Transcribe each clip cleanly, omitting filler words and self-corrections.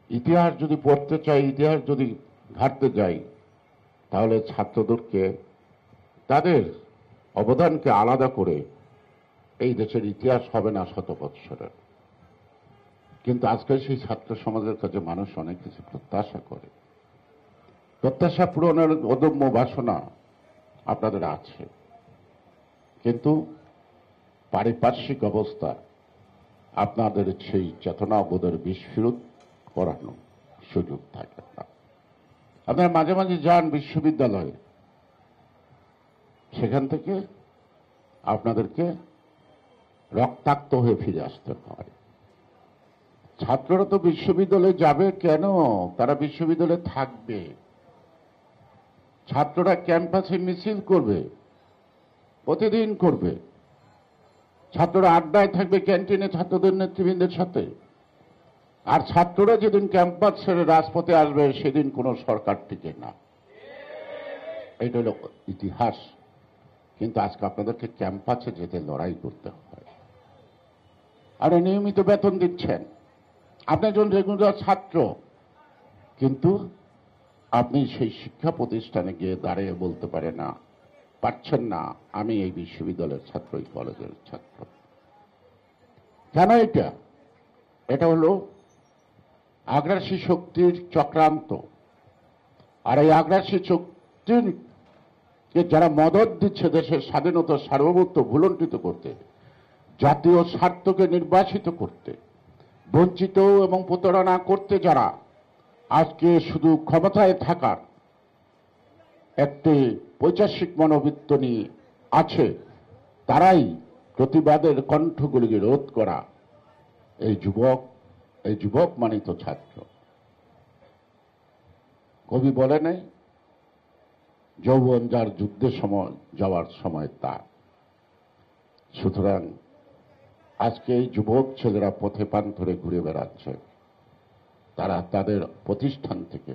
ইতিহাস যদি পড়তে চাই, ইতিহাস যদি ঘাঁটতে যাই, তাহলে ছাত্রদেরকে তাদের অবদানকে আলাদা করে এই দেশের ইতিহাস হবে না শত বৎসরের। কিন্তু আজকে সেই ছাত্র সমাজের কাছে মানুষ অনেক কিছু প্রত্যাশা করে। প্রত্যাশা পূরণের অদম্য বাসনা আপনাদের আছে, কিন্তু পারিপার্শ্বিক অবস্থা আপনাদের সেই চেতনাবোধের বিস্ফোরণ করানো সুযোগ থাকে না। আপনারা মাঝে মাঝে যান বিশ্ববিদ্যালয়ে, সেখান থেকে আপনাদেরকে রক্তাক্ত হয়ে ফিরে আসতে হয়। ছাত্ররা তো বিশ্ববিদ্যালয়ে যাবে কেন? তারা বিশ্ববিদ্যালয়ে থাকবে। ছাত্ররা ক্যাম্পাসে মিছিল করবে, প্রতিদিন করবে। ছাত্ররা আড্ডায় থাকবে ক্যান্টিনে ছাত্রদের নেতৃবৃন্দের সাথে। আর ছাত্ররা যেদিন ক্যাম্পাস ছেড়ে রাজপথে আসবে সেদিন কোনো সরকার টিকে না। এটা হলো ইতিহাস। কিন্তু আজকে আপনাদেরকে ক্যাম্পাসে যেতে লড়াই করতে হয়। আর নিয়মিত বেতন দিচ্ছেন, আপনি একজন রেগুলার ছাত্র, কিন্তু আপনি সেই শিক্ষা প্রতিষ্ঠানে গিয়ে দাঁড়িয়ে বলতে পারছেন না আমি এই বিশ্ববিদ্যালয়ের ছাত্র, এই কলেজের ছাত্র। কেন এটা? এটা হলো আগ্রাসী শক্তির চক্রান্ত। আর এই আগ্রাসী শক্তিকে যারা মদত দিচ্ছে দেশের স্বাধীনতা সার্বভৌমত্ব ভুলণ্ঠিত করতে, জাতীয় স্বার্থকে নির্বাসিত করতে, বঞ্চিত এবং প্রতারণা করতে, যারা আজকে শুধু ক্ষমতায় থাকার একটি পৈশাসিক মনোবৃত্ত নিয়ে আছে, তারাই প্রতিবাদের কণ্ঠগুলিকে রোধ করা এই যুবক মানে তো ছাত্র। কবি বলে নাই, যৌবন যার যুদ্ধের সময় যাওয়ার সময় তার। সুতরাং আজকে এই যুবক ছেলেরা পথে প্রান্তরে ঘুরে বেড়াচ্ছে, তারা তাদের প্রতিষ্ঠান থেকে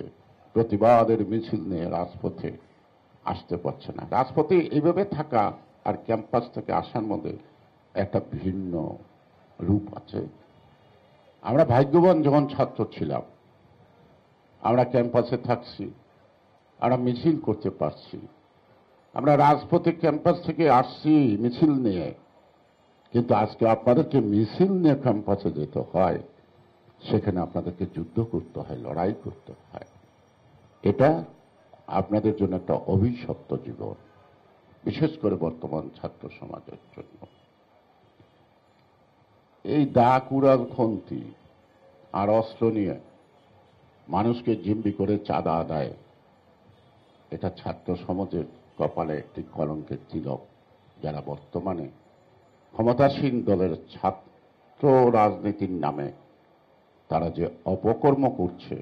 প্রতিবাদের মিছিল নিয়ে রাজপথে আসতে পারছে না। রাজপথে এইভাবে থাকা আর ক্যাম্পাস থেকে আসার মধ্যে একটা ভিন্ন রূপ আছে। আমরা ভাগ্যবান যখন ছাত্র ছিলাম, আমরা ক্যাম্পাসে থাকছি, আমরা মিছিল করতে পারছি, আমরা রাজপথে ক্যাম্পাস থেকে আসছি মিছিল নিয়ে। কিন্তু আজকে আপনাদেরকে মিছিল নিয়ে ক্যাম্পাসে যেতে হয়, সেখানে আপনাদেরকে যুদ্ধ করতে হয়, লড়াই করতে হয়। এটা আপনাদের জন্য একটা অভিশপ্ত জীবন, বিশেষ করে বর্তমান ছাত্র সমাজের জন্য। এই দা কুড়াল খন্তি আর অস্ত্র নিয়ে মানুষকে জিম্মি করে চাঁদা আদায়, এটা ছাত্র সমাজের কপালে একটি কলঙ্কের তিলক। যারা বর্তমানে ক্ষমতাসীন দলের ছাত্র রাজনীতির নামে তারা যে অপকর্ম করছে,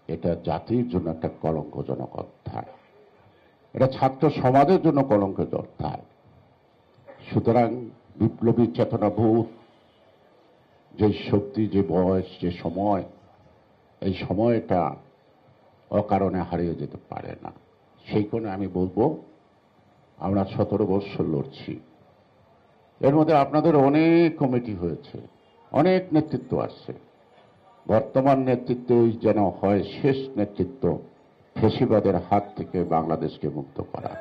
এটা জাতির জন্য একটা কলঙ্কজনক অধ্যায়, এটা ছাত্র সমাজের জন্য কলঙ্কের অধ্যায়। সুতরাং বিপ্লবী চেতনাবোধ, যে শক্তি, যে বয়স, যে সময়, এই সময়টা অকারণে হারিয়ে যেতে পারে না। সেই কারণে আমি বলবো, আমরা 17 বছর লড়ছি। এর মধ্যে আপনাদের অনেক কমিটি হয়েছে, অনেক নেতৃত্ব আসছে। বর্তমান নেতৃত্বই যেন হয় শেষ নেতৃত্ব ফ্যাসিবাদের হাত থেকে বাংলাদেশকে মুক্ত করা।